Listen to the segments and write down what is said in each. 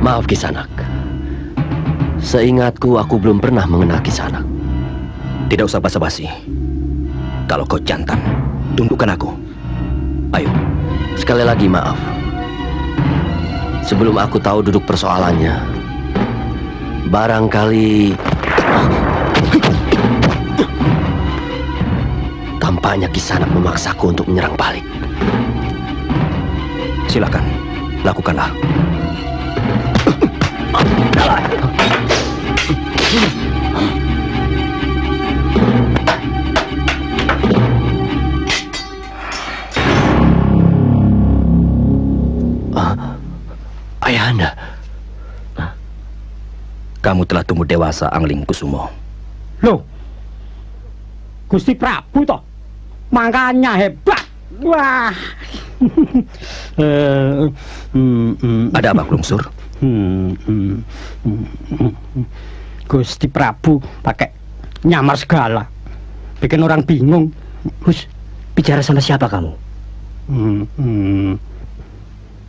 Maaf Kisanak. Seingatku aku belum pernah mengenal Kisanak. Tidak usah basa-basi. Kalau kau jantan, tundukkan aku. Ayo. Sekali lagi maaf. Sebelum aku tahu duduk persoalannya, barangkali tampaknya Kisanak memaksaku untuk menyerang balik. Silakan, lakukanlah. Ayahanda, kamu telah tumbuh dewasa, Angling Kusumo. Loh, Gusti Prabu toh, makanya hebat. Wah. Ada apa, Klungsur? Gusti Prabu pakai nyamar segala, bikin orang bingung. Gus, bicara sama siapa kamu?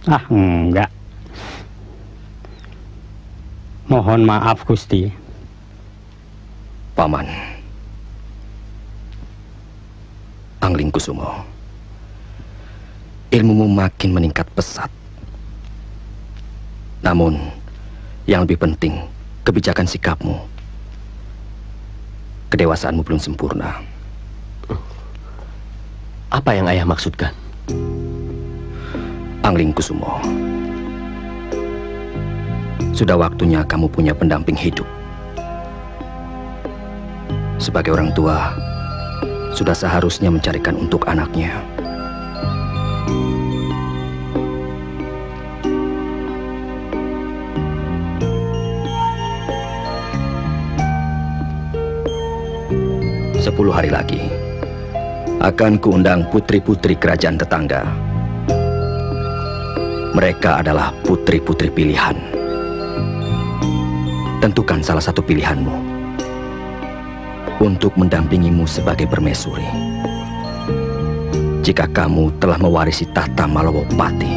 Ah, enggak. Mohon maaf, Gusti. Paman, Angling Kusumo, ilmumu makin meningkat pesat. Namun, yang lebih penting, kebijakan sikapmu. Kedewasaanmu belum sempurna. apa yang ayah maksudkan? Angling Kusumo, sudah waktunya kamu punya pendamping hidup. Sebagai orang tua, sudah seharusnya mencarikan untuk anaknya. Sepuluh hari lagi akan kuundang putri-putri kerajaan tetangga. Mereka adalah putri-putri pilihan. Tentukan salah satu pilihanmu untuk mendampingimu sebagai permaisuri. Jika kamu telah mewarisi tahta Malawapati.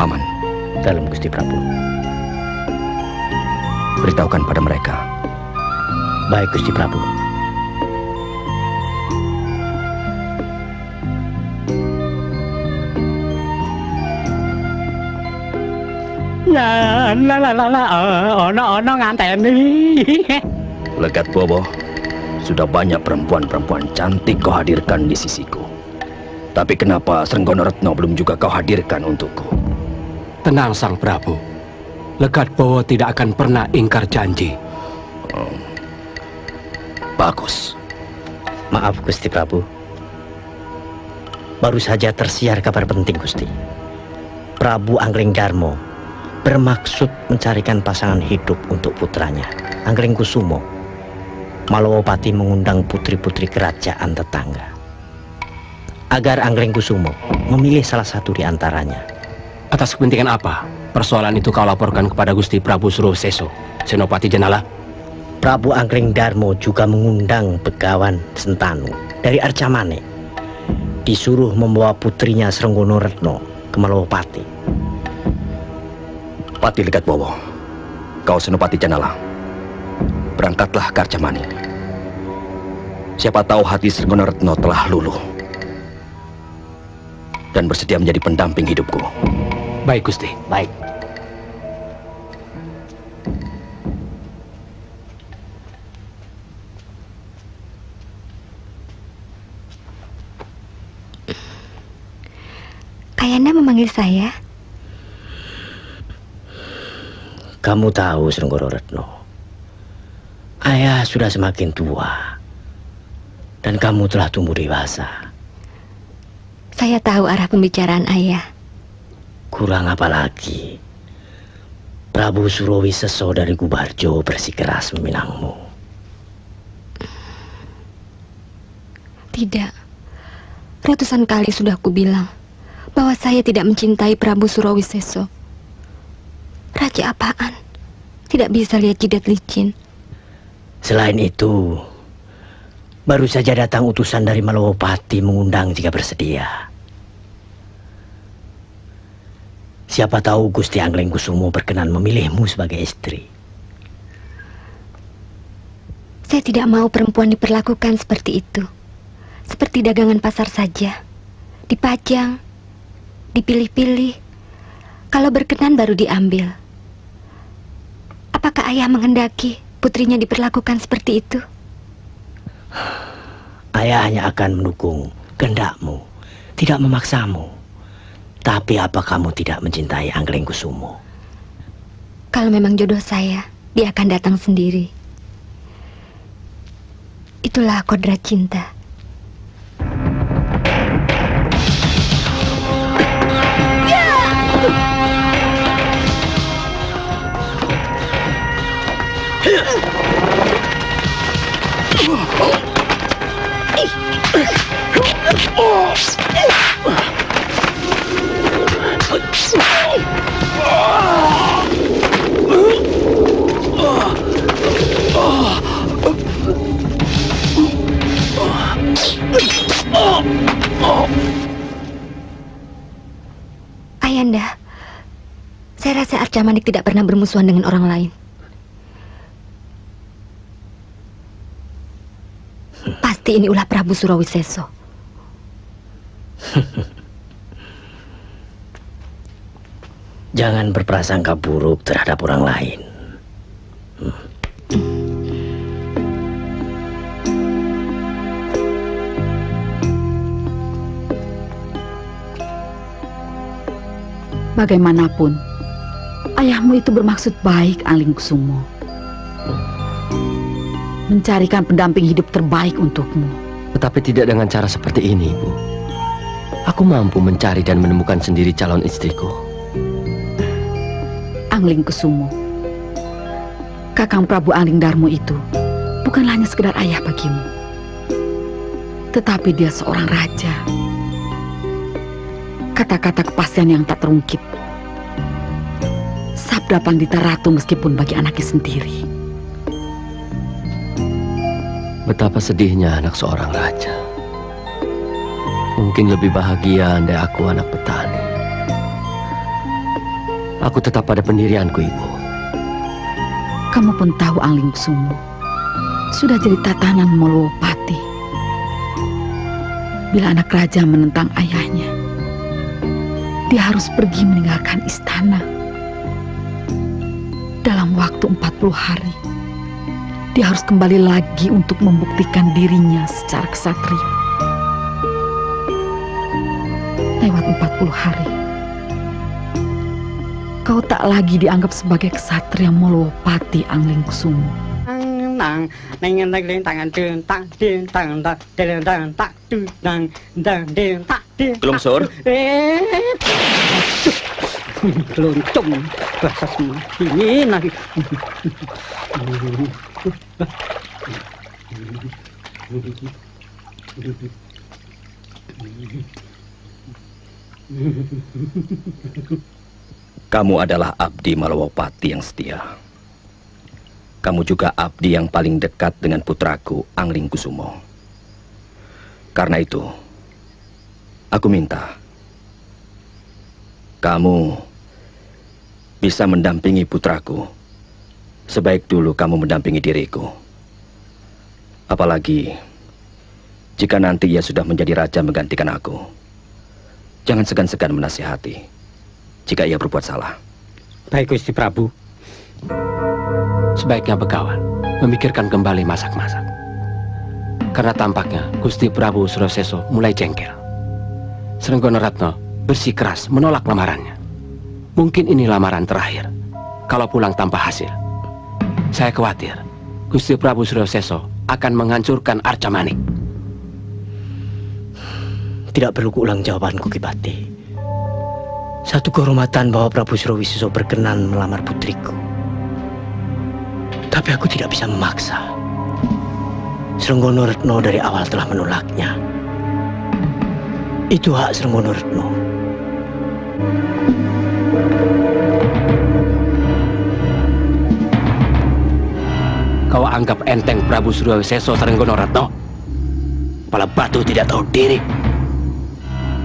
Paman, Dalam Gusti Prabu. beritahukan pada mereka. Baik Gusti Prabu. Ya, ono nganteni. Legat Bobo, sudah banyak perempuan-perempuan cantik kau hadirkan di sisiku. Tapi kenapa Srenggono Retno belum juga kau hadirkan untukku? Tenang Sang Prabu. Legat Bowo tidak akan pernah ingkar janji. Bagus. Maaf Gusti Prabu. Baru saja tersiar kabar penting Gusti. Prabu Angling Darmo bermaksud mencarikan pasangan hidup untuk putranya, Angling Kusumo. Malawapati mengundang putri-putri kerajaan tetangga agar Angling Kusumo memilih salah satu di antaranya. Atas kepentingan apa persoalan itu kau laporkan kepada Gusti Prabu Surawiseso, Senopati Jenala? Prabu Angling Darmo juga mengundang Begawan Sentanu dari Arcamane, disuruh membawa putrinya Srenggono Retno ke Malawapati. Pati Legat Bowo, kau Senopati Janala, berangkatlah ke Arcamani. Siapa tahu hati Srenggono Retno telah luluh dan bersedia menjadi pendamping hidupku. Baik Gusti. Baik. Kayanda memanggil saya. Kamu tahu, Srenggoro Retno, ayah sudah semakin tua dan kamu telah tumbuh dewasa. Saya tahu arah pembicaraan ayah. Kurang apa lagi, Prabu Surawiseso dari Gubarjo bersikeras meminangmu. Tidak. Ratusan kali sudah aku bilang bahwa saya tidak mencintai Prabu Surawiseso. Raja apaan? Tidak bisa lihat jidat licin. Selain itu, baru saja datang utusan dari Malowopati mengundang jika bersedia. Siapa tahu Gusti Anglingkusumo berkenan memilihmu sebagai istri. Saya tidak mau perempuan diperlakukan seperti itu. Seperti dagangan pasar saja. Dipajang, dipilih-pilih. Kalau berkenan baru diambil. Apakah ayah menghendaki putrinya diperlakukan seperti itu? Ayah hanya akan mendukung kehendakmu, tidak memaksamu. Tapi apa kamu tidak mencintai Anglingkusumo? Kalau memang jodoh saya, dia akan datang sendiri. Itulah kodrat cinta. Ayanda, saya rasa Arca Manik tidak pernah bermusuhan dengan orang lain. Pasti ini ulah Prabu Surawiseso. Jangan berprasangka buruk terhadap orang lain. Bagaimanapun, ayahmu itu bermaksud baik, Anglingkusumo. Mencarikan pendamping hidup terbaik untukmu. Tetapi tidak dengan cara seperti ini, Ibu. Aku mampu mencari dan menemukan sendiri calon istriku. Anglingkusumo, Kakang Prabu Anglingdarmo itu bukanlah hanya sekedar ayah bagimu, tetapi dia seorang raja. Kata-kata kepastian yang tak terungkit, sabda Pandita Ratu meskipun bagi anaknya sendiri. Betapa sedihnya anak seorang raja. Mungkin lebih bahagia andai aku anak petani. Aku tetap pada pendirianku, Ibu. Kamu pun tahu, Anglingkusumo, sudah jadi tatanan Malowopati. Bila anak raja menentang ayahnya, dia harus pergi meninggalkan istana. Dalam waktu 40 hari, dia harus kembali lagi untuk membuktikan dirinya secara ksatria. Lewat 40 hari, kau tak lagi dianggap sebagai ksatria Malowopati, Anglingkusumo. Belum, Sur. Loncong bahasa semua ini lagi. Kamu adalah abdi Malowopati yang setia. Kamu juga abdi yang paling dekat dengan putraku, Anglingkusumo. Karena itu, aku minta kamu bisa mendampingi putraku sebaik dulu kamu mendampingi diriku. Apalagi jika nanti ia sudah menjadi raja menggantikan aku. Jangan segan-segan menasihati jika ia berbuat salah. Baik, Gusti Prabu. Sebaiknya Begawan memikirkan kembali masak-masak. Karena tampaknya Gusti Prabu Surawiseso mulai jengkel. Srenggono Ratno bersikeras menolak lamarannya. Mungkin ini lamaran terakhir. kalau pulang tanpa hasil. Saya khawatir Gusti Prabu Surawisesa akan menghancurkan Arcamanik. Tidak perlu kuulang jawabanku, Ki Pati. Satu kehormatan bahwa Prabu Surawisesa berkenan melamar putriku. Tapi aku tidak bisa memaksa. Srenggono Retno dari awal telah menolaknya. Itu hak Srenggono Retno. Kau anggap enteng Prabu Surawisesa Srenggono Retno? Kepala batu tidak tahu diri.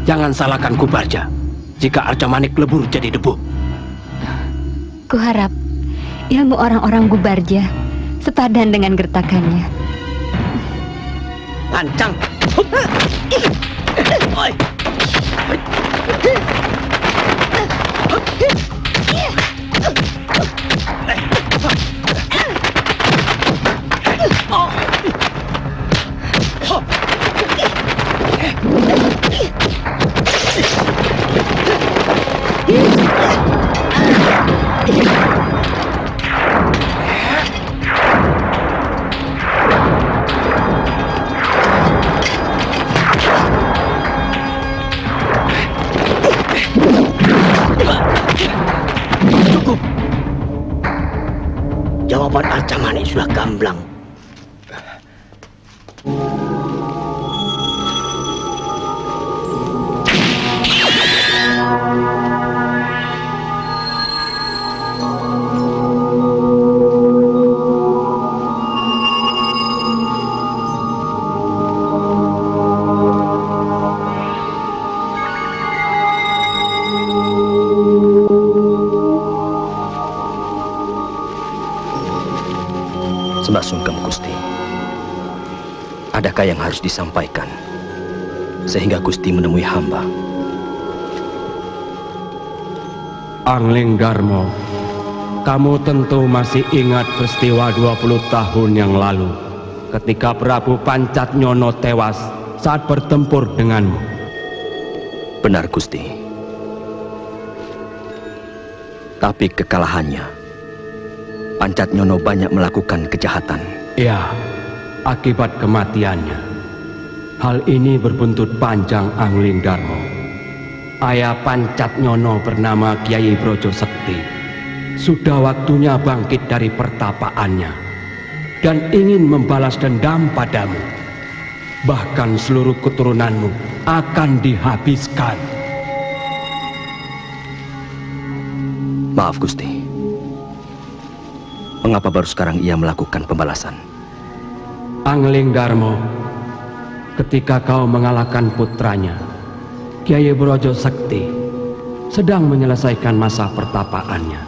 Jangan salahkan Kubarja jika Arcamanik lebur jadi debu. Kuharap ilmu orang-orang Gubarja sepadan dengan gertakannya. Lancang. Oi. Cukup. Jawaban Arcamanik sudah gamblang. Sembah sungkem Gusti. Adakah yang harus disampaikan sehingga Gusti menemui hamba? Angling Darmo, kamu tentu masih ingat peristiwa 20 tahun yang lalu ketika Prabu Pancatnyono tewas saat bertempur denganmu. Benar Gusti. Tapi kekalahannya, Pancatnyono banyak melakukan kejahatan. Ya, akibat kematiannya. Hal ini berbuntut panjang Angling Darmo. Ayah Pancatnyono bernama Kiai Brojo Sekti. Sudah waktunya bangkit dari pertapaannya dan ingin membalas dendam padamu. Bahkan seluruh keturunanmu akan dihabiskan. Maaf Gusti. Mengapa baru sekarang ia melakukan pembalasan? Angling Darmo, ketika kau mengalahkan putranya, Kiai Brojo Sekti sedang menyelesaikan masa pertapaannya.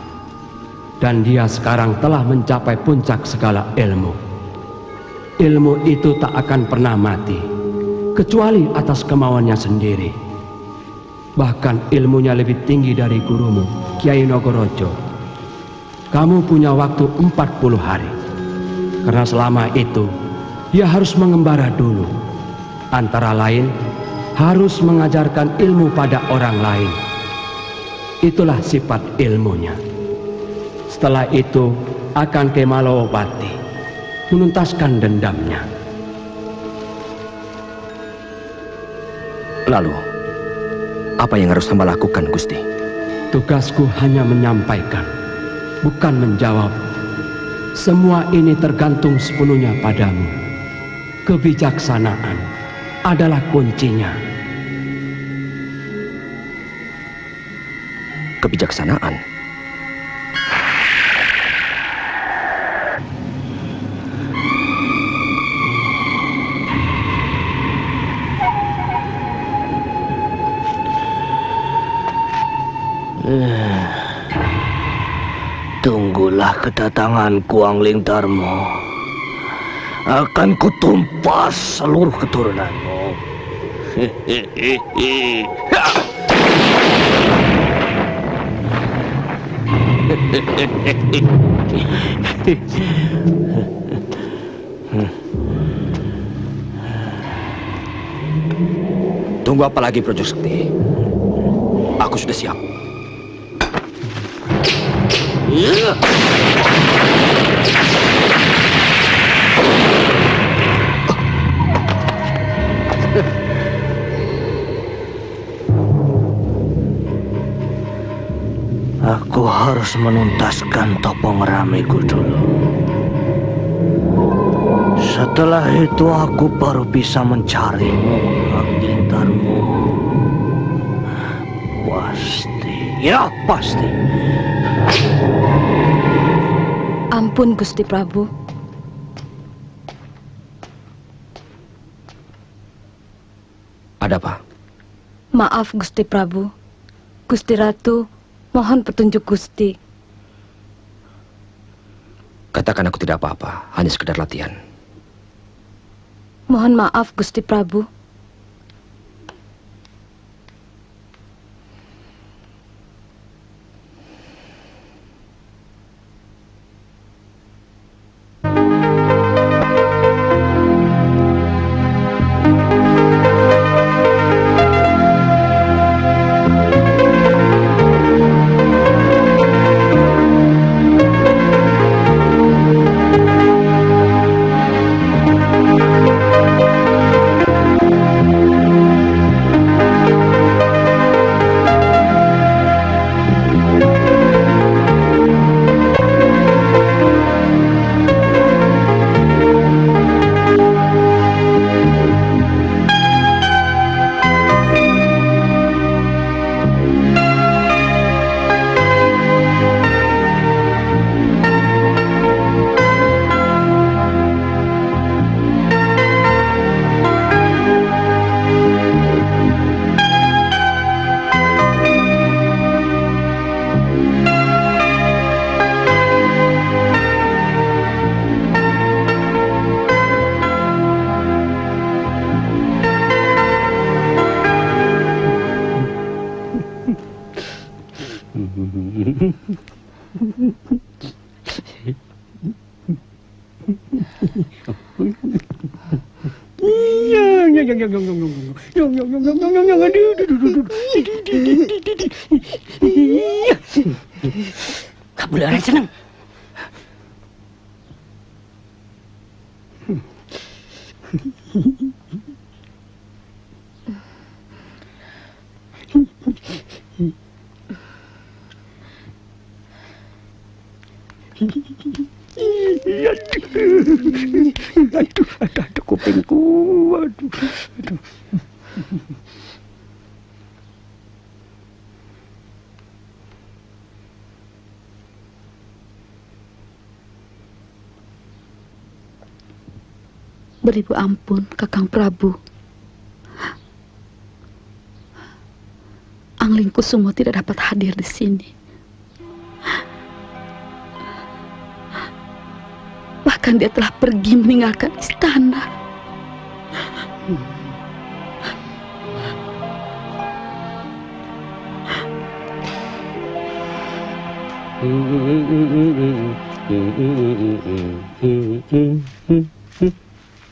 Dan dia sekarang telah mencapai puncak segala ilmu. Ilmu itu tak akan pernah mati, kecuali atas kemauannya sendiri. Bahkan ilmunya lebih tinggi dari gurumu, Kiai Nogorojo. Kamu punya waktu 40 hari. Karena selama itu, dia harus mengembara dulu. Antara lain, harus mengajarkan ilmu pada orang lain. Itulah sifat ilmunya. Setelah itu, akan ke Malawapati, menuntaskan dendamnya. Lalu, apa yang harus hamba lakukan, Gusti? Tugasku hanya menyampaikan, bukan menjawab. Semua ini tergantung sepenuhnya padamu. Kebijaksanaan adalah kuncinya. Kebijaksanaan? Tunggulah kedatanganku, Angling Darmo. Akan kutumpas seluruh keturunanmu. Tunggu apa lagi, Brojo Sekti? Aku sudah siap. Aku harus menuntaskan topong ramiku dulu. Setelah itu aku baru bisa mencarimu, Angling Darmo. Pasti, ya pasti. Ampun Gusti Prabu. Ada apa? Maaf Gusti Prabu. Gusti Ratu, mohon petunjuk Gusti. Katakan aku tidak apa-apa, hanya sekedar latihan. Mohon maaf Gusti Prabu. Kabul arah seneng. Aduh, kupingku, aduh. Beribu ampun, Kakang Prabu. Angling Kusumo tidak dapat hadir di sini. Bahkan dia telah pergi meninggalkan istana.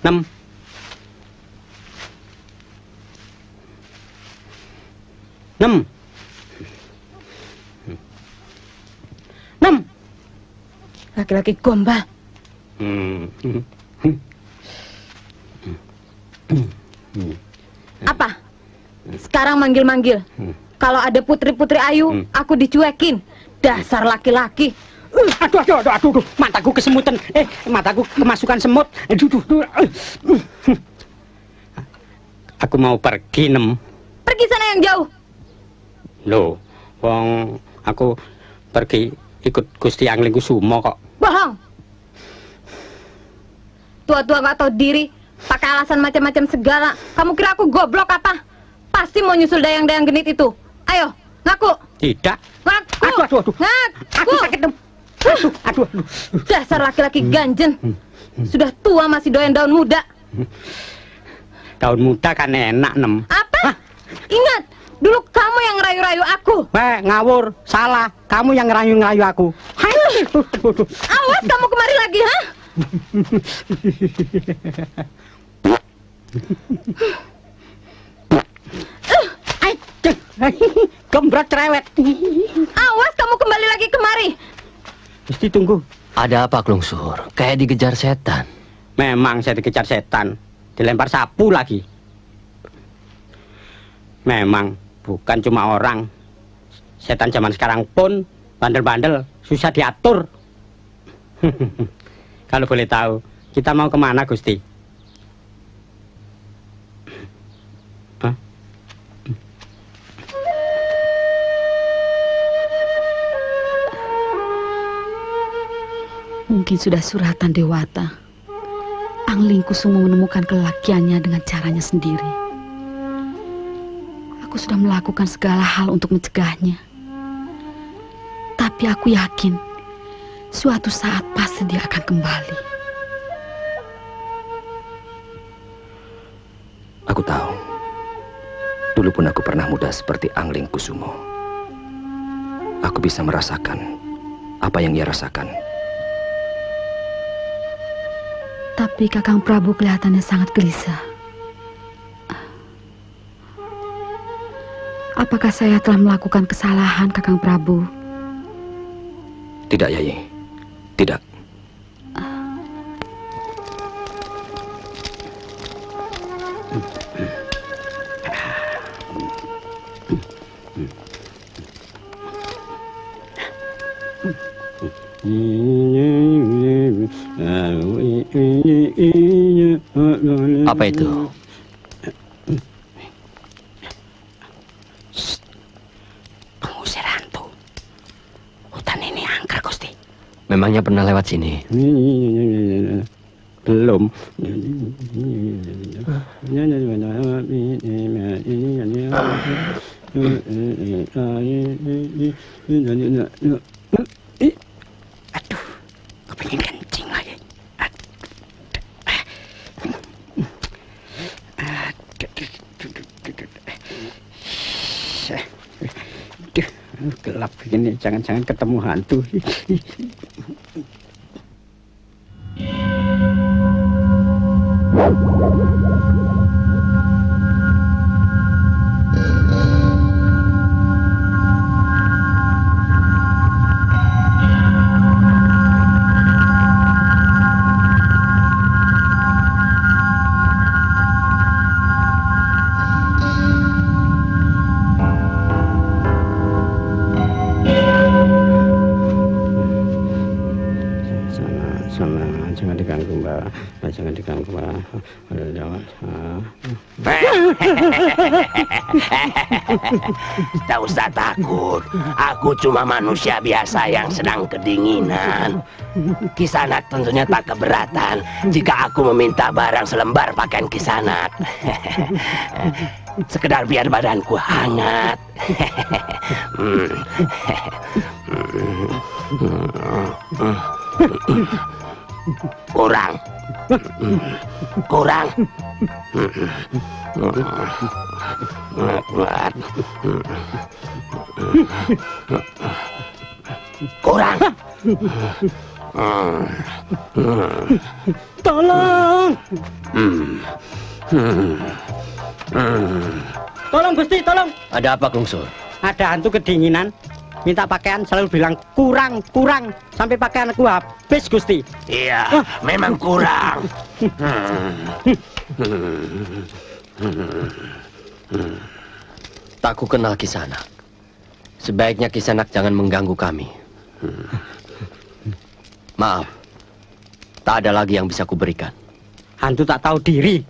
Enam. Laki-laki gombal. Apa? Sekarang manggil-manggil. Kalau ada putri-putri ayu, aku dicuekin. Dasar laki-laki. Aduh, mataku kesemutan. Mataku kemasukan semut. Aduh. Aku mau pergi, Nem. Pergi sana yang jauh. Loh, wong aku pergi ikut Gusti Angling Kusumo kok. Bohong. Tua-tua gak tahu diri, pakai alasan macam-macam segala. Kamu kira aku goblok apa? Pasti mau nyusul dayang-dayang genit itu. Ayo, ngaku. Tidak. Ngaku. Aduh. Ngaku. Aku sakit, Nem. Aduh. Dasar laki-laki ganjen. Sudah tua masih doyan daun muda. Daun muda kan enak, Nem. Apa? Ingat, dulu kamu yang ngerayu-rayu aku. Ngawur, salah. Kamu yang ngerayu-ngerayu aku. Awas kamu kemari lagi, ha? Gembrot cerewet. Awas kamu kembali lagi kemari. Gusti tunggu. Ada apa, Klungsur? Kayak dikejar setan. Memang saya dikejar setan, dilempar sapu lagi. Memang bukan cuma orang. Setan zaman sekarang pun bandel-bandel, susah diatur. Kalau boleh tahu, kita mau kemana, Gusti? Hah? Mungkin sudah suratan Dewata. Angling Kusumo menemukan kelakiannya dengan caranya sendiri. Aku sudah melakukan segala hal untuk mencegahnya. Tapi aku yakin suatu saat pasti dia akan kembali. Aku tahu. Dulu pun aku pernah muda seperti Angling Kusumo. Aku bisa merasakan apa yang ia rasakan. Tapi Kakang Prabu kelihatannya sangat gelisah. Apakah saya telah melakukan kesalahan, Kakang Prabu? Tidak, Yayi. Tidak. Apa itu? Pengusir hantu. Hutan ini angker, Gusti. Memangnya pernah lewat sini? Belum. Aduh, kepengen kencing lagi. Aduh, gelap begini, jangan-jangan ketemu hantu. Jangan diganggu, Mbak. Jangan diganggu, Mbak. Tak usah takut. Aku cuma manusia biasa yang sedang kedinginan. Kisanak tentunya tak keberatan jika aku meminta barang selembar pakaian Kisanak. Sekedar biar badanku hangat. Kurang. Kurang. Kurang. Tolong. Tolong, Gusti, tolong. Ada apa, Klungsur? Ada hantu kedinginan. Minta pakaian selalu bilang kurang, kurang. Sampai pakaianku habis, Gusti. Iya, memang kurang. Tak ku kenal Kisanak. Sebaiknya Kisanak jangan mengganggu kami. Maaf, tak ada lagi yang bisa kuberikan. Hantu tak tahu diri.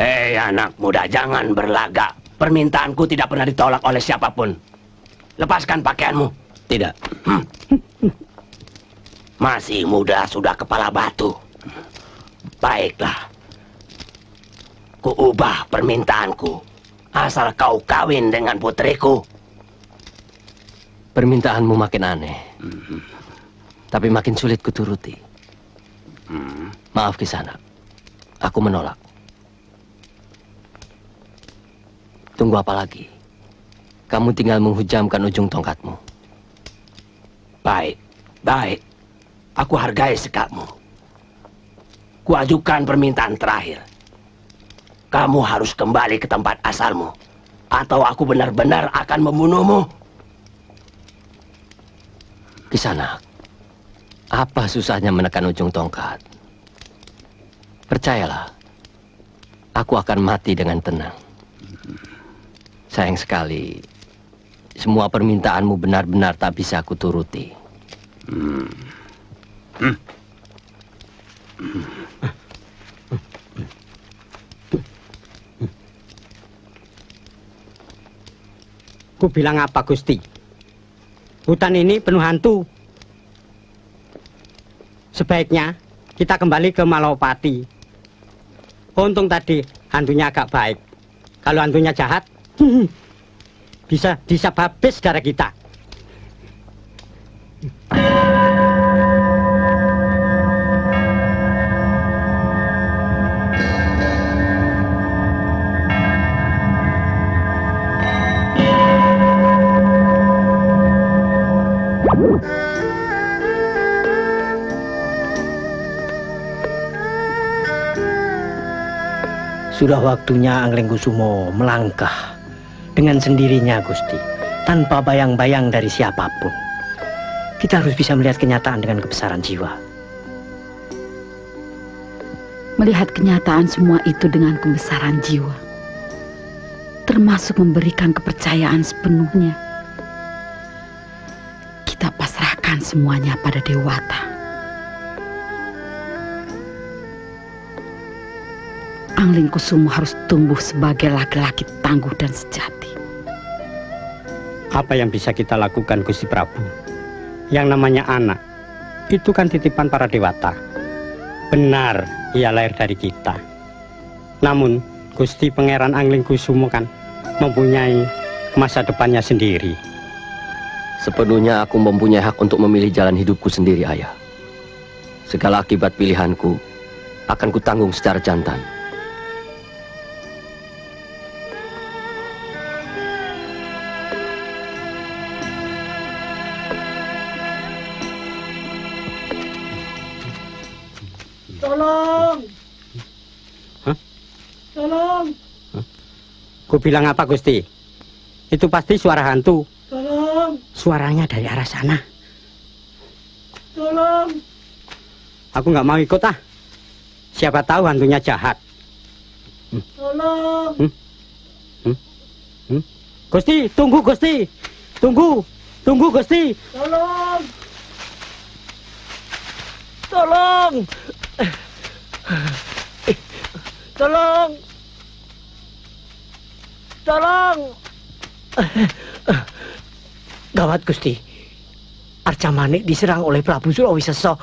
Hei anak muda, jangan berlagak. Permintaanku tidak pernah ditolak oleh siapapun. Lepaskan pakaianmu. Tidak. Masih muda sudah kepala batu. Baiklah. Kuubah permintaanku. Asal kau kawin dengan putriku. Permintaanmu makin aneh. Tapi makin sulit kuturuti. Maaf Kisanak. Aku menolak. Tunggu apa lagi? Kamu tinggal menghujamkan ujung tongkatmu. Baik, baik. Aku hargai sikapmu. Kuajukan permintaan terakhir. Kamu harus kembali ke tempat asalmu, atau aku benar-benar akan membunuhmu. Kisanak, apa susahnya menekan ujung tongkat? Percayalah, aku akan mati dengan tenang. Sayang sekali, semua permintaanmu benar-benar tak bisa aku turuti. Ku bilang apa, Gusti? Hutan ini penuh hantu. Sebaiknya kita kembali ke Malawapati. Untung tadi hantunya agak baik. Kalau hantunya jahat, bisa habis darah kita. Sudah waktunya Anglingkusumo melangkah dengan sendirinya, Gusti, tanpa bayang-bayang dari siapapun. Kita harus bisa melihat kenyataan dengan kebesaran jiwa. Melihat kenyataan semua itu dengan kebesaran jiwa, termasuk memberikan kepercayaan sepenuhnya. Kita pasrahkan semuanya pada Dewata. Anglingkusumo harus tumbuh sebagai laki-laki tangguh dan sejati. Apa yang bisa kita lakukan, Gusti Prabu? Yang namanya anak, itu kan titipan para dewata. Benar, ia lahir dari kita. Namun, Gusti Pangeran Anglingkusumo kan mempunyai masa depannya sendiri. Sepenuhnya aku mempunyai hak untuk memilih jalan hidupku sendiri, Ayah. Segala akibat pilihanku akan kutanggung secara jantan. Tolong! Hah? Tolong! Hah? Ku bilang apa, Gusti? Itu pasti suara hantu. Tolong! Suaranya dari arah sana. Tolong! Aku nggak mau ikut, ah. Siapa tahu hantunya jahat. Tolong! Gusti, tunggu, Gusti! Tunggu! Tunggu, Gusti! Tolong! Tolong! Tolong! Tolong! Gawat, Gusti. Arca Manik diserang oleh Prabu Surawisesa.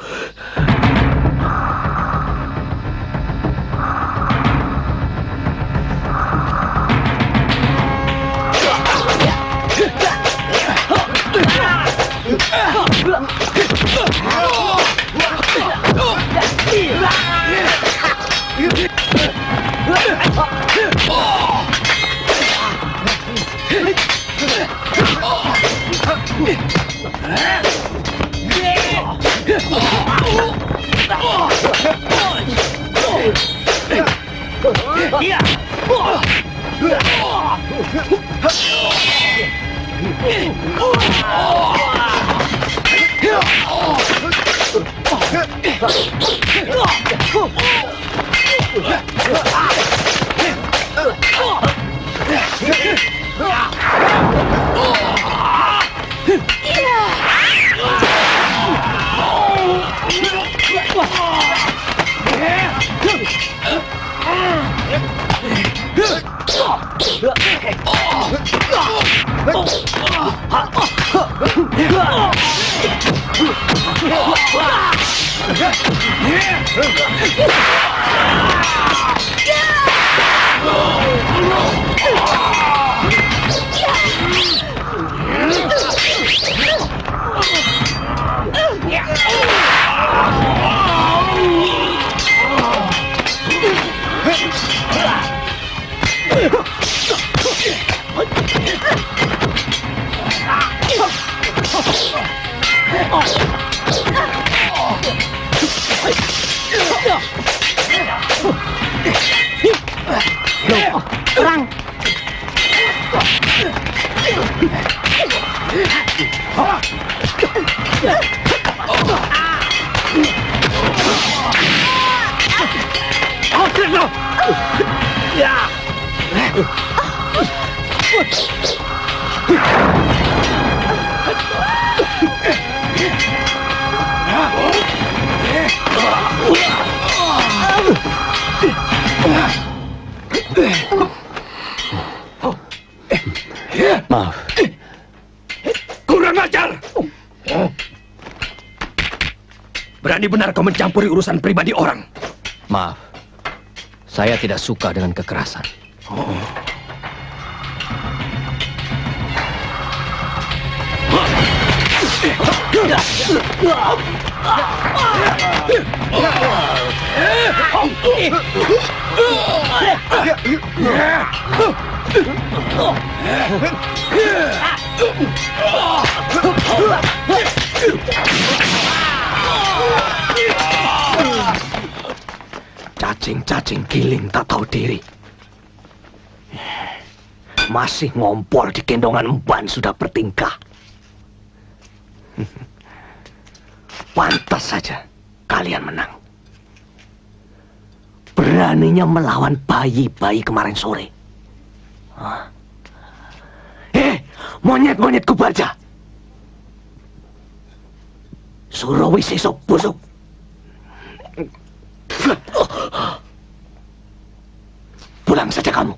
Maaf. Kurang ajar. Berani benar kau mencampuri urusan pribadi orang. Maaf, saya tidak suka dengan kekerasan. Cacing-cacing giling tak tahu diri. Masih ngompol di gendongan emban sudah bertingkah. Pantas saja kalian menang. Beraninya melawan bayi-bayi kemarin sore. Monyet-monyet kubaja. Surawi sesok busuk. Pulang saja kamu.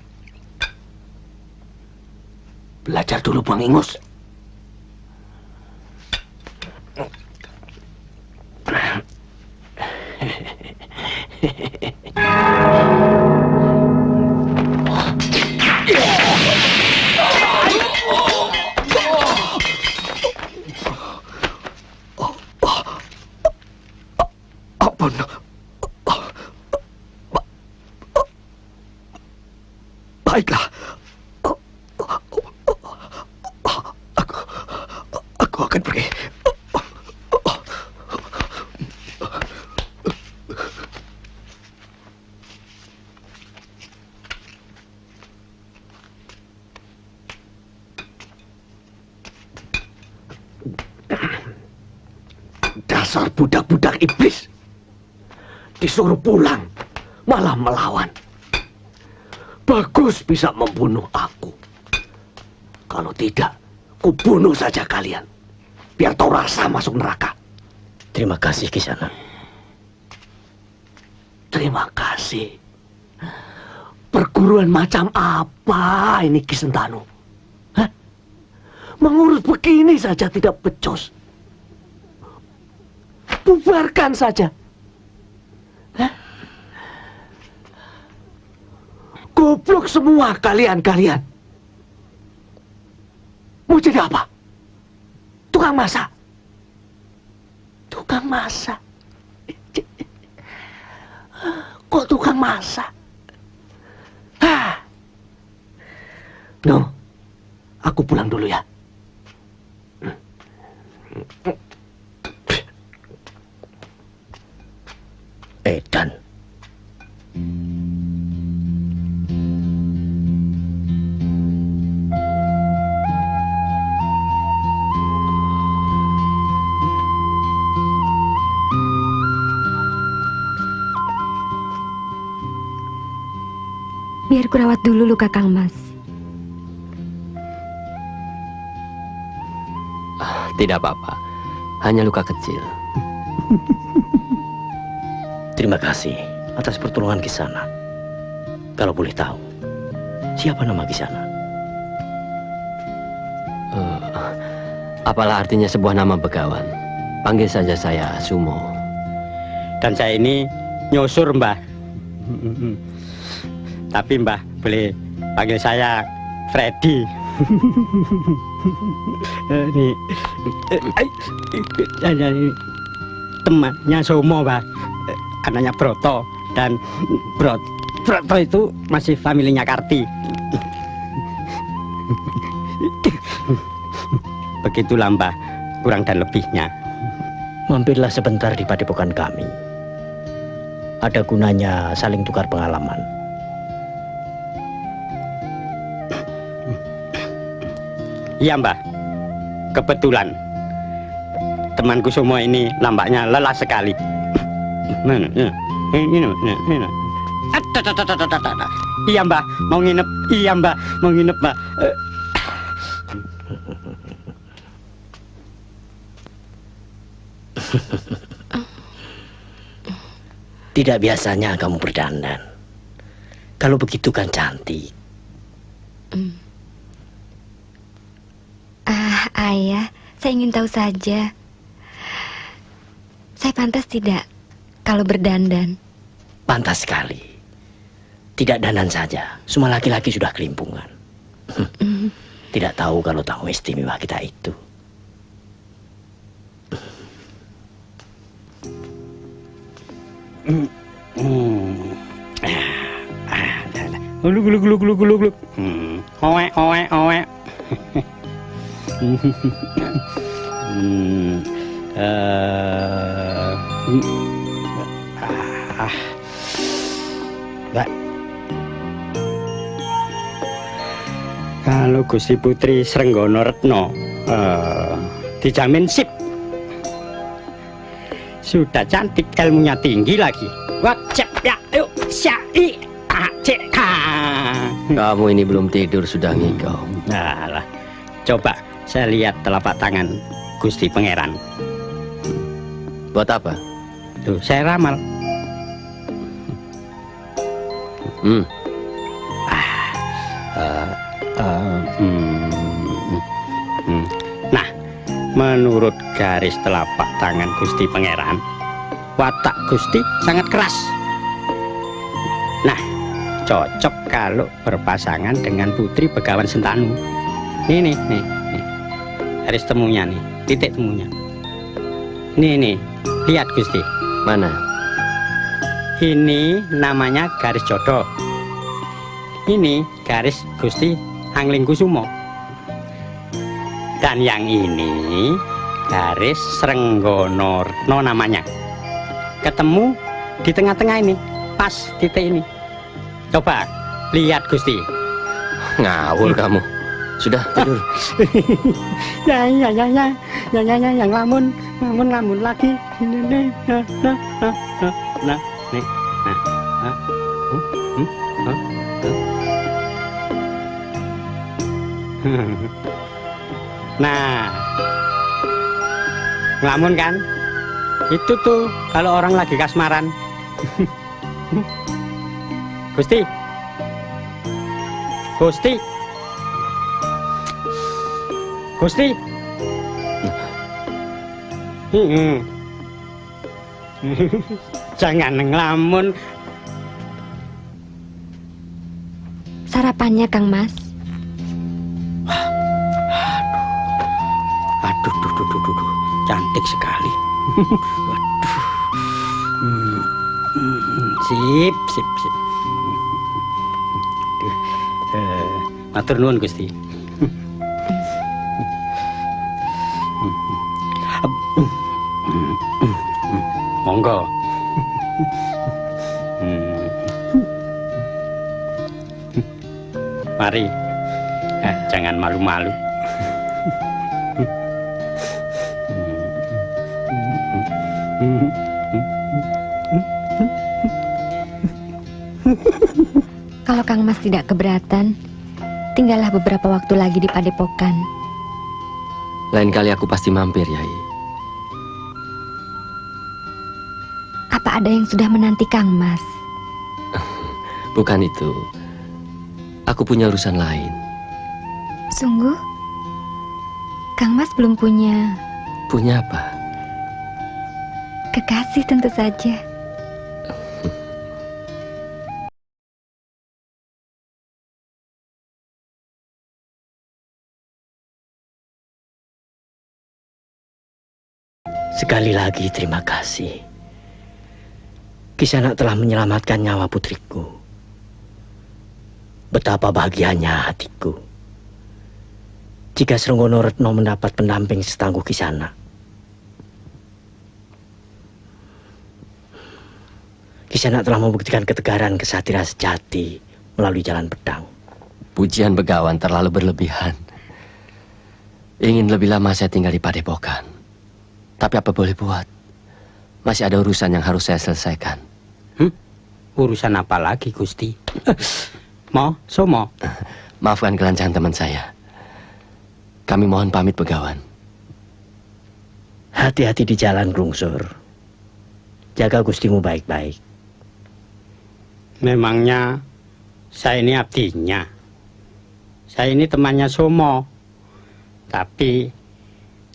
Belajar dulu buang ingus. Baiklah. Aku akan pergi. Dasar budak-budak iblis. Disuruh pulang, malah melawan. Bagus bisa membunuh aku. Kalau tidak, kubunuh saja kalian. Biar tahu rasa masuk neraka. Terima kasih, Kisana. Terima kasih. Perguruan macam apa ini Ki Sentanu? Hah? Mengurus begini saja tidak becus. Bubarkan saja. Hah? Goblok semua kalian-kalian. Mau jadi apa? Tukang masak? Tukang masak? Kok tukang masak? Hah? No, aku pulang dulu ya. Edan. Biar kurawat dulu luka Kang Mas. Tidak apa-apa, hanya luka kecil. Terima kasih atas pertolongan Kisana. Kalau boleh tahu, siapa nama Kisana? Apalah artinya sebuah nama begawan? Panggil saja saya Sumo. Dan saya ini nyosur, Mbah. Tapi Mbah boleh panggil saya Freddy. Ini temannya Sumo, Mbah. Anaknya Broto. Dan Broto itu masih familinya Karti. Begitulah, Mbah, kurang dan lebihnya. Mampirlah sebentar di padepokan kami. Ada gunanya saling tukar pengalaman. Iya, Mbah. Kebetulan temanku semua ini nampaknya lelah sekali. Iya Mbah, mau nginep. Iya Mbah, mau nginep Mbah. Tidak biasanya kamu berdandan. Kalau begitu kan cantik. Ayah, saya ingin tahu saja. Saya pantas tidak kalau berdandan? Pantas sekali. Tidak dandan saja, semua laki-laki sudah kelimpungan. Tidak tahu kalau tamu istimewa kita itu. Gluk. Oe. Mbak, kalau Gusti Putri Srenggono Retno dijamin sip. Sudah cantik, ilmunya tinggi lagi. Wajib ya, yuk, syai, acek. Kamu ini belum tidur sudah ngigau. Nah, coba saya lihat telapak tangan Gusti Pangeran. Buat apa? Tuh, saya ramal. Nah, menurut garis telapak tangan Gusti Pangeran, watak Gusti sangat keras. Nah, cocok kalau berpasangan dengan Putri Begawan Sentanu. Nih. Garis temunya nih, titik temunya. Nih, lihat Gusti. Mana? Ini namanya garis jodoh. Ini garis Gusti Anglingkusumo. Dan yang ini garis Srenggono Retno namanya. Ketemu di tengah-tengah ini, pas titik ini. Coba lihat Gusti. Ngawur kamu. Sudah tidur. Ya, yang lamun lagi. Nah, ngelamun kan? Itu tuh kalau orang lagi kasmaran. Gusti. Jangan ngelamun. Sarapannya Kang Mas. Aduh, cantik sekali. Sip. Matur nuwun Gusti. Monggo. Mari. Jangan malu-malu. Kalau Kang Mas tidak keberatan, tinggallah beberapa waktu lagi di Padepokan. Lain kali aku pasti mampir, Yai. Apa ada yang sudah menanti Kang Mas? Bukan itu. Aku punya urusan lain. Sungguh? Kang Mas belum punya... Punya apa? Kekasih tentu saja. Sekali lagi terima kasih. Kisanak telah menyelamatkan nyawa putriku. Betapa bahagianya hatiku jika Srenggono Retno mendapat pendamping setangguh Kisanak. Kisanak telah membuktikan ketegaran kesatria sejati melalui jalan pedang. Pujian Begawan terlalu berlebihan. Ingin lebih lama saya tinggal di Padepokan. Tapi apa boleh buat? Masih ada urusan yang harus saya selesaikan. Urusan apa lagi, Gusti? Somo. Maafkan kelancaran teman saya. Kami mohon pamit, Begawan. Hati-hati di jalan, Grungsur. Jaga gustimu baik-baik. Memangnya saya ini abdinya. Saya ini temannya Somo. Tapi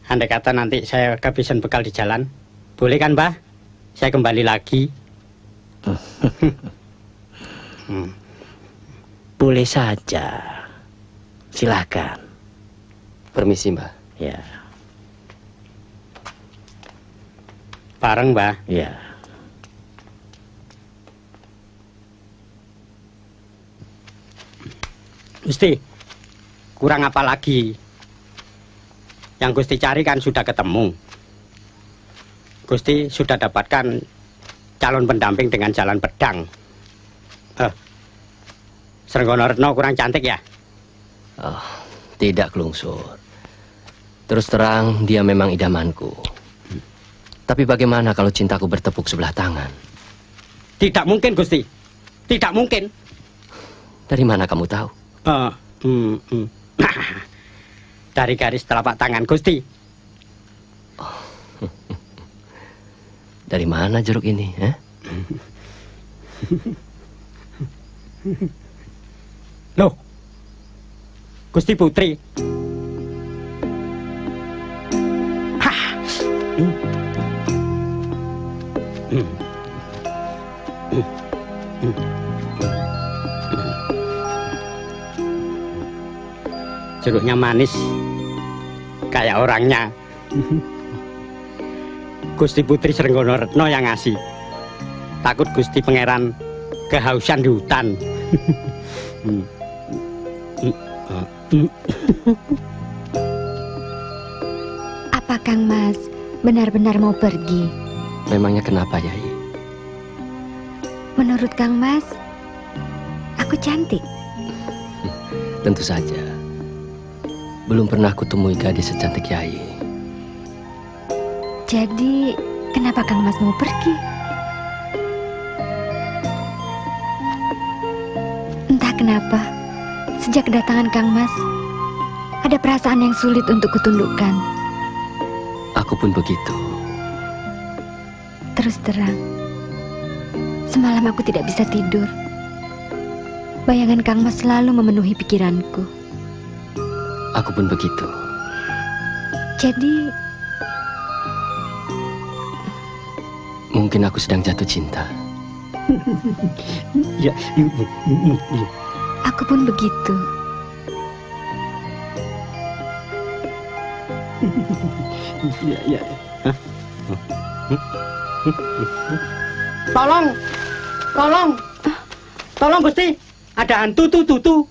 andai kata nanti saya kehabisan bekal di jalan, boleh kan, Mbah? Saya kembali lagi. Boleh saja. Silakan. Permisi, Mbah. Ya. Bareng, Mbah. Ya. Gusti, kurang apa lagi? Yang Gusti cari kan sudah ketemu. Gusti sudah dapatkan calon pendamping dengan jalan pedang. Srenggono Retno kurang cantik ya? Oh, tidak, Klungsur. Terus terang, dia memang idamanku. Tapi bagaimana kalau cintaku bertepuk sebelah tangan? Tidak mungkin, Gusti. Tidak mungkin. Dari mana kamu tahu? Dari garis telapak tangan, Gusti. Oh. Dari mana jeruk ini? Loh, Gusti Putri. Jeruknya manis, kayak orangnya. Gusti Putri Srenggono Retno yang ngasih. Takut Gusti Pangeran kehausan di hutan. Apa Kang Mas benar-benar mau pergi? Memangnya kenapa, Yai? Menurut Kang Mas, aku cantik. Tentu saja. Belum pernah kutemui gadis secantik Yai. Jadi, kenapa Kang Mas mau pergi? Entah kenapa, sejak kedatangan Kang Mas, ada perasaan yang sulit untuk kutundukkan. Aku pun begitu. Terus terang, semalam aku tidak bisa tidur. Bayangan Kang Mas selalu memenuhi pikiranku. Aku pun begitu. Jadi, mungkin aku sedang jatuh cinta. Ya, aku pun begitu. Ya. Tolong Gusti, ada hantu tuh.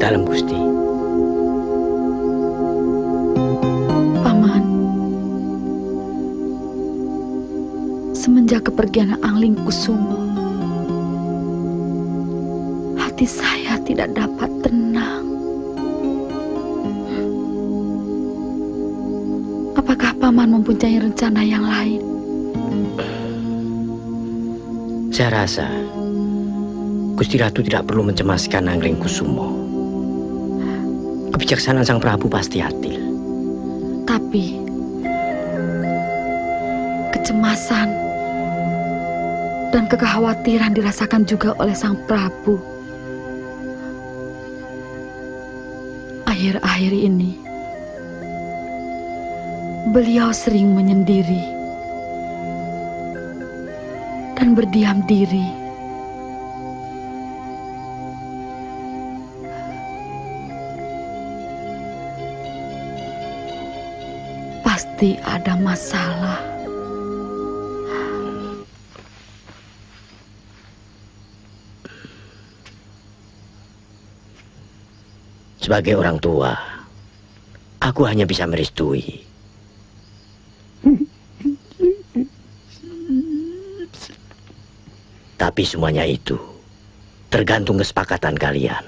Dalam, Gusti. Paman, semenjak kepergian Angling Kusumo, hati saya tidak dapat tenang. Apakah Paman mempunyai rencana yang lain? Saya rasa Gusti Ratu tidak perlu mencemaskan Angling Kusumo. Kebijaksanaan Sang Prabu pasti adil. Tapi kecemasan dan kekhawatiran dirasakan juga oleh Sang Prabu. Akhir-akhir ini beliau sering menyendiri dan berdiam diri. Pasti ada masalah. Sebagai orang tua, aku hanya bisa merestui. Tapi semuanya itu tergantung kesepakatan kalian.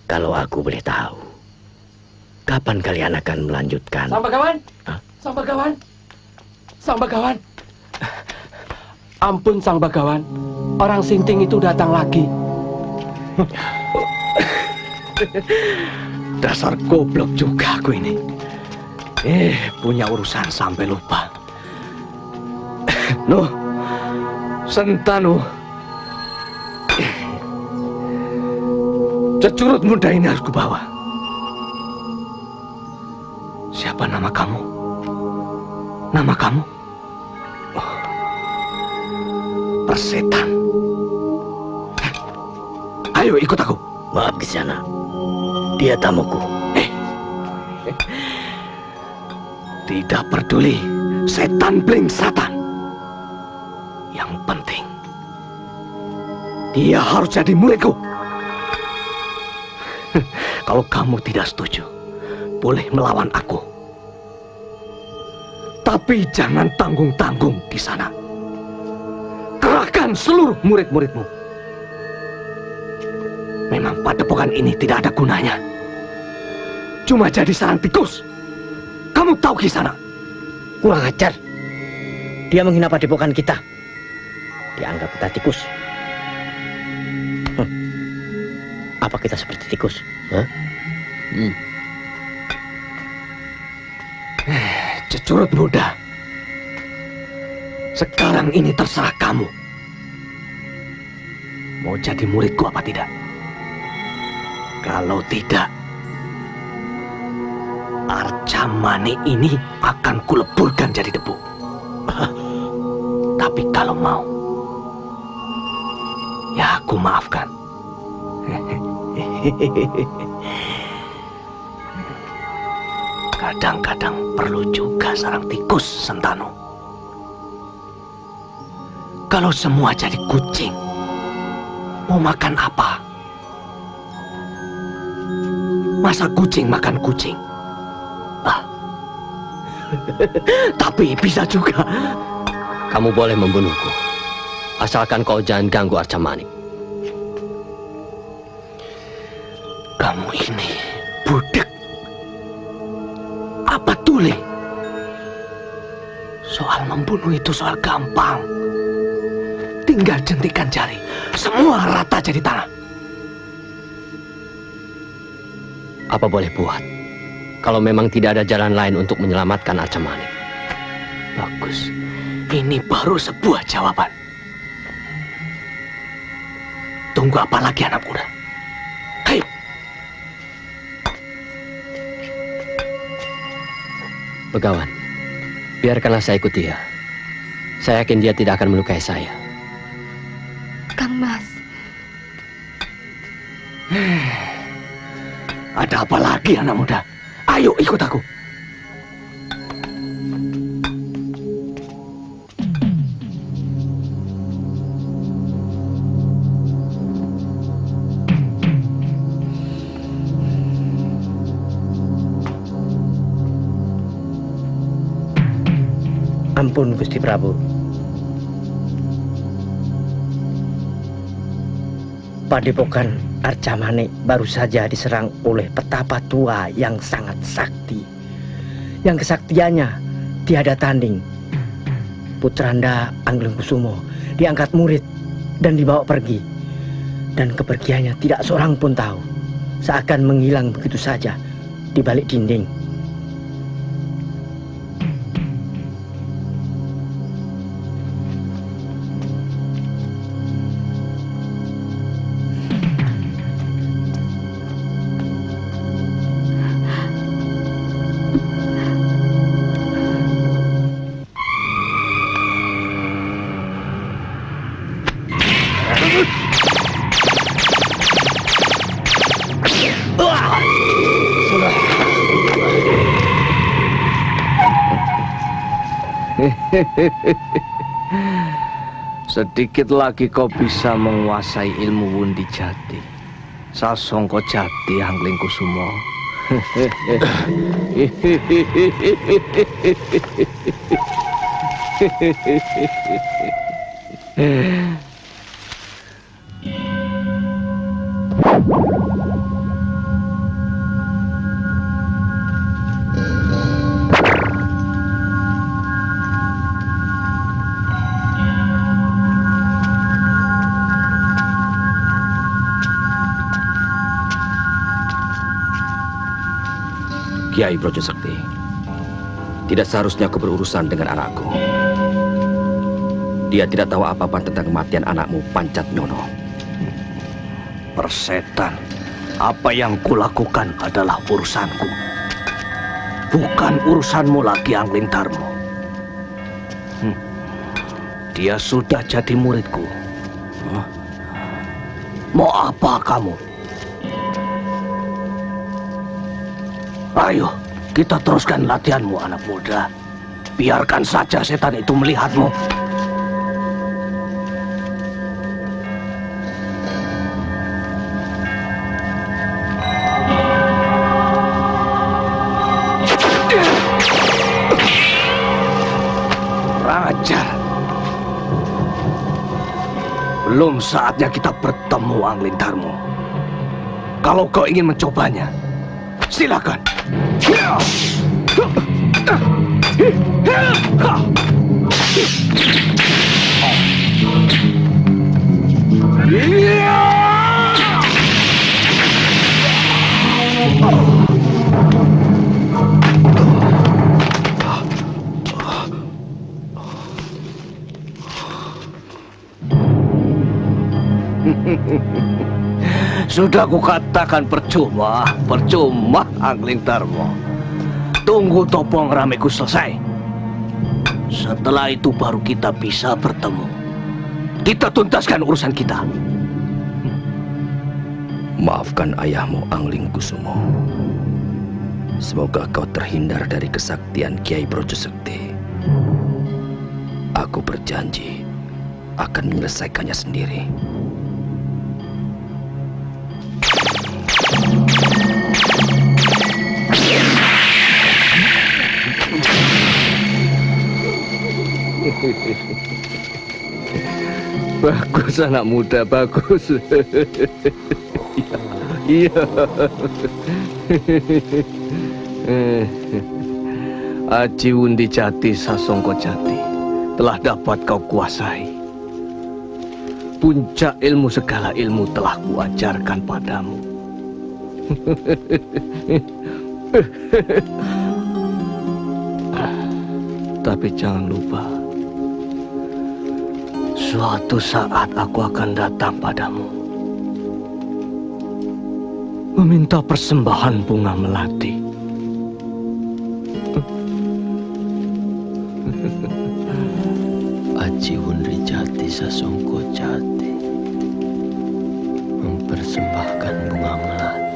Kalau aku boleh tahu, kapan kalian akan melanjutkan? Sang Bagawan, Hah? Sang Bagawan, Sang Bagawan. Ampun Sang Bagawan, orang Sinting itu datang lagi. Dasar goblok juga aku ini. Punya urusan sampai lupa. Nuh, Sentanu. Cecurut muda ini harus kubawa. Siapa nama kamu? Nama kamu? Oh, Persetan. Ayo ikut aku. Maaf Kisana, dia tamuku. Tidak peduli, setan bling satan. Yang penting, dia harus jadi muridku. Kalau kamu tidak setuju, boleh melawan aku. Tapi jangan tanggung-tanggung di sana. Kerahkan seluruh murid-muridmu. Memang padepokan ini tidak ada gunanya. Cuma jadi sarang tikus. Kamu tahu Kisana? Kurang ajar. Dia menghina padepokan kita. Dianggap kita tikus. Apa kita seperti tikus? Hah? Cecurut muda. Sekarang ini terserah kamu. Mau jadi muridku apa tidak? Kalau tidak, Arcamani ini akan kuleburkan jadi debu. Tapi kalau mau, ya aku maafkan. Kadang-kadang perlu juga sarang tikus, Sentanu. Kalau semua jadi kucing, mau makan apa? Masa kucing makan kucing? Tapi bisa juga. Kamu boleh membunuhku, asalkan kau jangan ganggu Arcamani. Kamu ini budak. Apa tuli? Soal membunuh itu soal gampang. Tinggal jentikan jari, semua rata jadi tanah. Apa boleh buat kalau memang tidak ada jalan lain untuk menyelamatkan Arcamani? Bagus. Ini baru sebuah jawaban. Tunggu apa lagi anak muda? Ayo. Begawan, biarkanlah saya ikut dia. Saya yakin dia tidak akan melukai saya. Kang Mas. Ada apa lagi anak muda? Ayo ikut aku. Ampun Gusti Prabu. Padepokan Arcamani baru saja diserang oleh petapa tua yang sangat sakti. Yang kesaktiannya tiada tanding. Putranda Anglingkusumo diangkat murid dan dibawa pergi. Dan kepergiannya tidak seorang pun tahu. Seakan menghilang begitu saja di balik dinding. Sedikit lagi kau bisa menguasai ilmu Wundi Jati. Sasongko Jati Angling Kusumo. Kiai Brojosakti, tidak seharusnya aku berurusan dengan anakku. Dia tidak tahu apa-apa tentang kematian anakmu Pancatnyono. Persetan, apa yang kulakukan adalah urusanku. Bukan urusanmu lagi, Angling Darmo. Dia sudah jadi muridku. Mau apa kamu? Ayo, kita teruskan latihanmu, anak muda. Biarkan saja setan itu melihatmu. Raja, belum saatnya kita bertemu, Angling Darmo. Kalau kau ingin mencobanya, silakan. Sudah kukatakan percuma Angling Darmo. Tunggu topong rameku selesai. Setelah itu baru kita bisa bertemu. Kita tuntaskan urusan kita. Maafkan ayahmu Angling Kusumo. Semoga kau terhindar dari kesaktian Kiai Brojosakti. Aku berjanji akan menyelesaikannya sendiri. Bagus anak muda, bagus. Iya. Aji Wundi Jati Sasongko Jati telah dapat kau kuasai. Puncak ilmu segala ilmu telah kuajarkan padamu. Tapi jangan lupa, suatu saat aku akan datang padamu, meminta persembahan bunga melati. Aji Wundi Jati Sasongko Jati mempersembahkan bunga melati.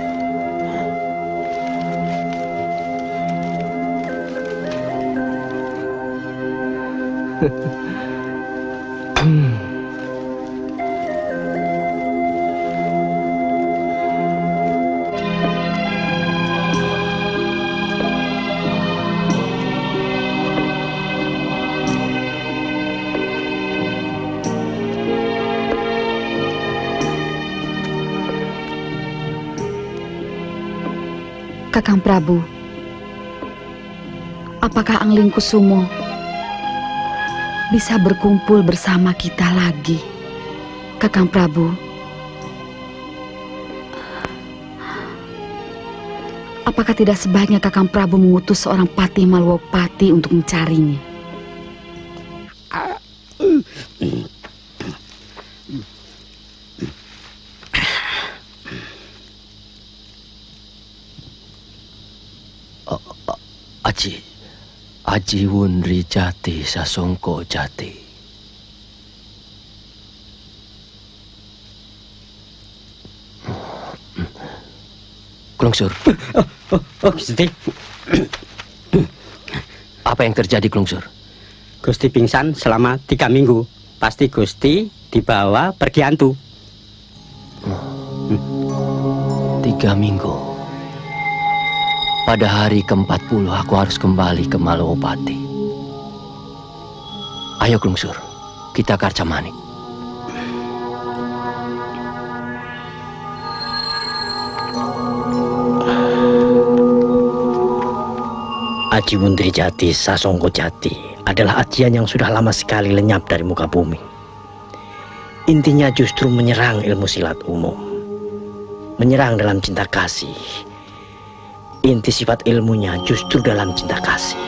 Kakang Prabu, apakah Angling Kusumo bisa berkumpul bersama kita lagi? Kakang Prabu, apakah tidak sebaiknya Kakang Prabu mengutus seorang patih Malwopati untuk mencarinya? Aji Wundi Jati Sasongko Jati. Klungsur. Gusti. Apa yang terjadi, Klungsur? Gusti pingsan selama 3 minggu. Pasti Gusti dibawa pergi hantu. 3 minggu. Pada hari ke-40 aku harus kembali ke Malowopati. Ayo Glungsur, kita ke Arcamanik. Aji Mundri Jati, Sasongko Jati adalah ajian yang sudah lama sekali lenyap dari muka bumi. Intinya justru menyerang ilmu silat umum, menyerang dalam cinta kasih. Inti sifat ilmunya justru dalam cinta kasih.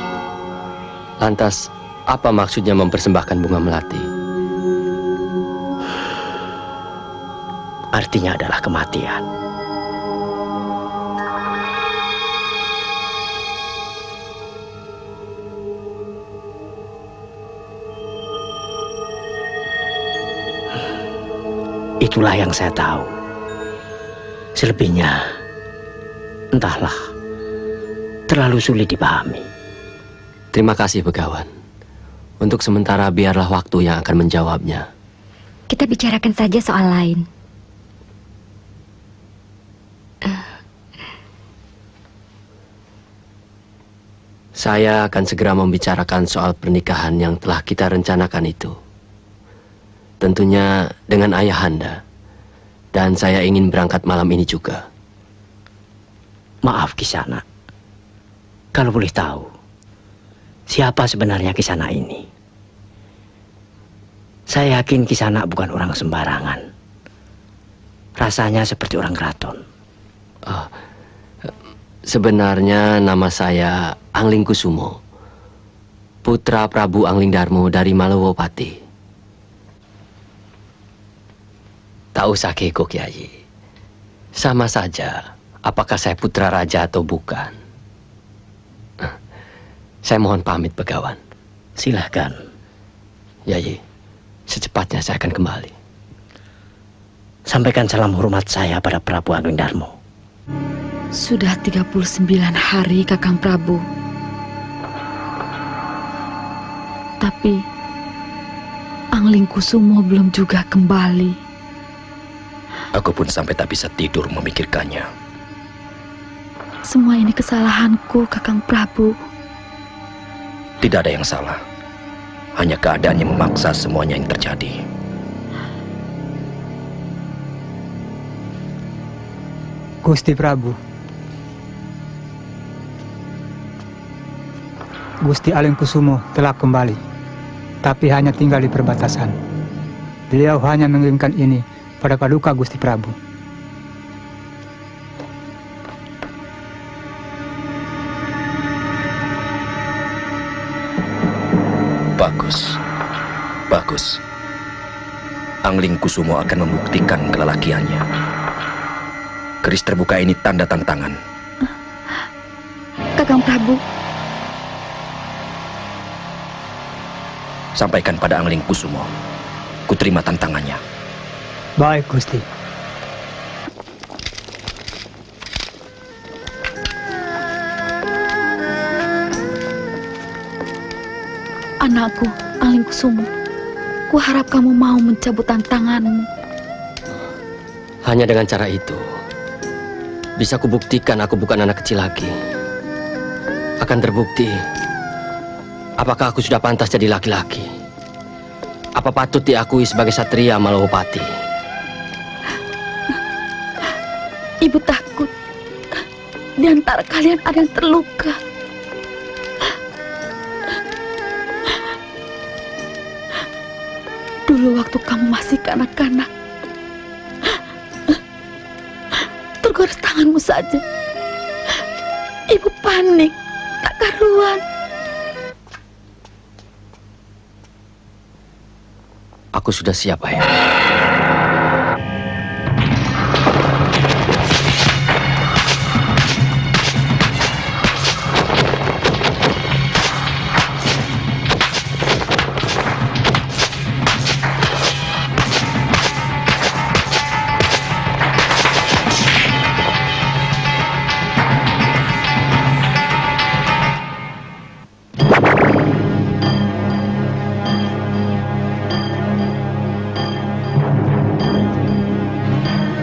Lantas, apa maksudnya mempersembahkan bunga melati? Artinya adalah kematian. Itulah yang saya tahu. Selebihnya, entahlah, terlalu sulit dipahami. Terima kasih, Begawan. Untuk sementara biarlah waktu yang akan menjawabnya. Kita bicarakan saja soal lain. Saya akan segera membicarakan soal pernikahan yang telah kita rencanakan itu. Tentunya dengan ayahanda. Dan saya ingin berangkat malam ini juga. Maaf Kisana, kalau boleh tahu, siapa sebenarnya Kisana ini? Saya yakin Kisana bukan orang sembarangan. Rasanya seperti orang keraton. Sebenarnya nama saya Anglingkusumo, putra Prabu Anglingdarmo dari Malowopati. Tak usah keko, Kiai. Sama saja, apakah saya putra raja atau bukan. Saya mohon pamit, Begawan. Silahkan. Yai, secepatnya saya akan kembali. Sampaikan salam hormat saya pada Prabu Anglingdarmo. Sudah 39 hari, Kakang Prabu. Tapi Anglingkusumo belum juga kembali. Aku pun sampai tak bisa tidur memikirkannya. Semua ini kesalahanku, Kakang Prabu. Tidak ada yang salah. Hanya keadaan yang memaksa semuanya yang terjadi. Gusti Prabu, Gusti Anglingkusumo telah kembali, tapi hanya tinggal di perbatasan. Beliau hanya mengirimkan ini pada Paduka Gusti Prabu. Bagus, bagus. Anglingkusumo akan membuktikan kelelakiannya. Keris terbuka ini tanda tantangan. Kakang Prabu, sampaikan pada Anglingkusumo, kuterima tantangannya. Baik, Gusti. Anakku, Anglingkusumo, kuharap kamu mau mencabut tantanganmu. Hanya dengan cara itu, bisa kubuktikan aku bukan anak kecil lagi. Akan terbukti, apakah aku sudah pantas jadi laki-laki. Apa patut diakui sebagai satria Malowopati? Ibu takut di antara kalian ada yang terluka. Dulu waktu kamu masih kanak-kanak, tergores tanganmu saja. Ibu panik, tak karuan. Aku sudah siap, Ayah.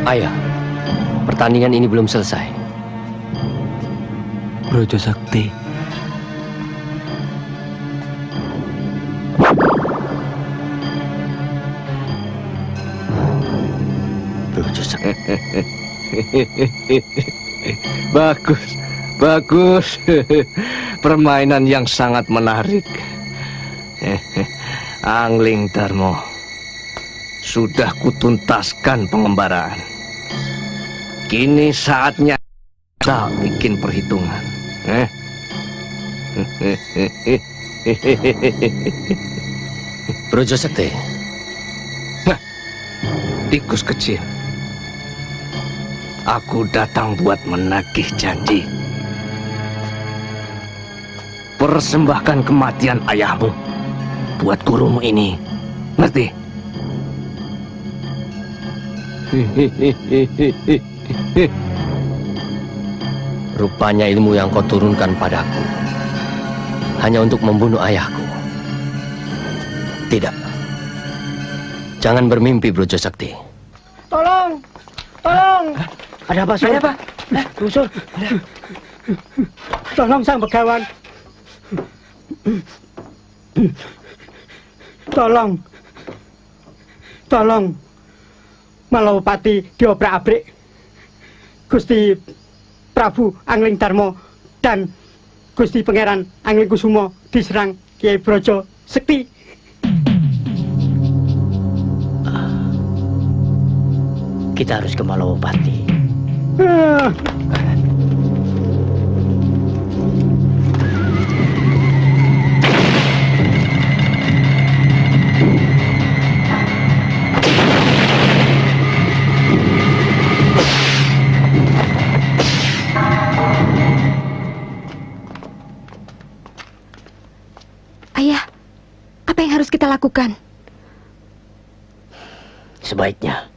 Ayah, Pertandingan ini belum selesai. Brojo Sakti. Brojo Sakti. Bagus, bagus. Permainan yang sangat menarik. Angling Darmo, sudah kutuntaskan pengembaraan. Kini saatnya kita bikin perhitungan. Brojo Sakti. Tikus kecil. Aku datang buat menagih janji. Persembahkan kematian ayahmu buat gurumu ini. Ngerti? Rupanya ilmu yang kau turunkan padaku hanya untuk membunuh ayahku. Tidak. Jangan bermimpi, Brojo Sakti. Tolong! Tolong! Ada apa, Sur? Ada apa? Sur. Tolong Sang Begawan. Tolong. Tolong. Malawapati diobrak-abrik. Gusti Prabu Angling Darmo dan Gusti Pangeran Angling Kusumo diserang Kiai Brojo Sakti. Kita harus ke Malawapati. Ayah, apa yang harus kita lakukan? Sebaiknya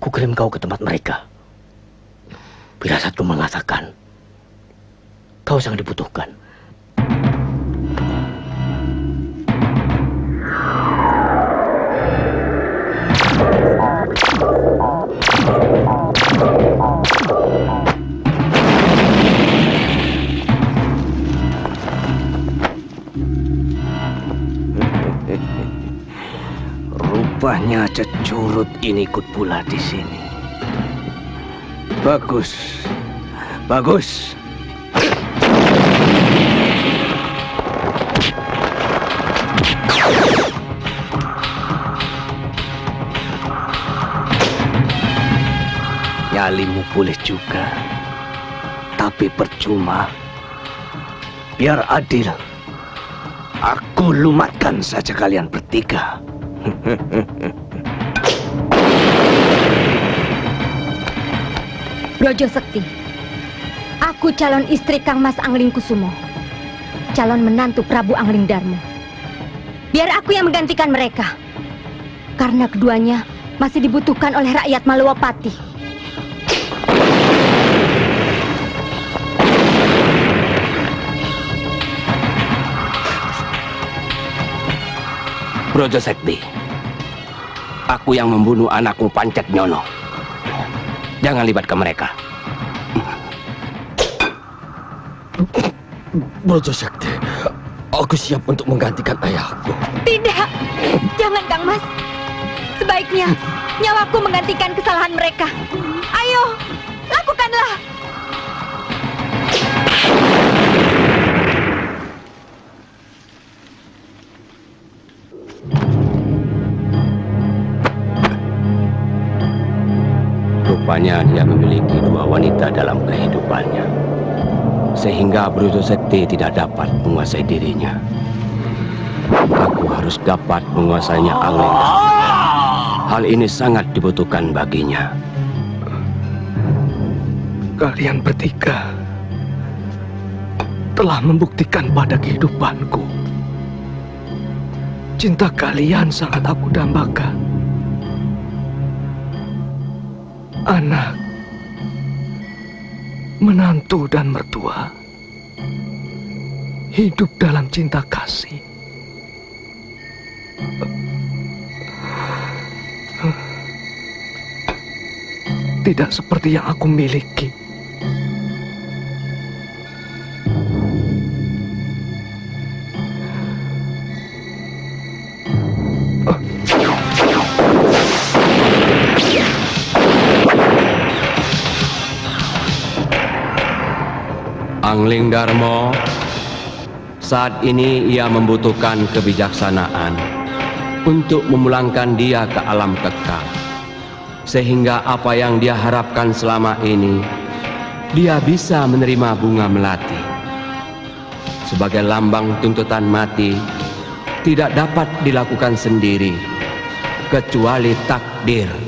ku kirim kau ke tempat mereka. Firasatku mengatakan kau sangat dibutuhkan. Rupanya Cecurut ini ikut pula di sini. Bagus, bagus. Nyalimu boleh juga, tapi percuma. Biar adil, aku lumatkan saja kalian bertiga. Brojo Sakti, aku calon istri Kang Mas Angling Kusumo, calon menantu Prabu Angling Darmo. Biar aku yang menggantikan mereka, karena keduanya masih dibutuhkan oleh rakyat Malawapati. Brojo Sakti, aku yang membunuh anakmu Pancet Nyono. Jangan libatkan mereka. Brojo Sakti, aku siap untuk menggantikan ayahku. Tidak, jangan Kang Mas. Sebaiknya nyawaku menggantikan kesalahan mereka. Ayo, lakukanlah. Rupanya dia memiliki dua wanita dalam kehidupannya, sehingga Brojo Sakti tidak dapat menguasai dirinya. Aku harus dapat menguasainya Angling. Hal ini sangat dibutuhkan baginya. Kalian bertiga telah membuktikan pada kehidupanku. Cinta kalian sangat aku dambakan. Anak, menantu dan mertua hidup dalam cinta kasih. tidak seperti yang aku miliki. Angling Darmo, saat ini ia membutuhkan kebijaksanaan untuk memulangkan dia ke alam kekal, sehingga apa yang dia harapkan selama ini, dia bisa menerima bunga melati. Sebagai lambang tuntutan mati, tidak dapat dilakukan sendiri, kecuali takdir.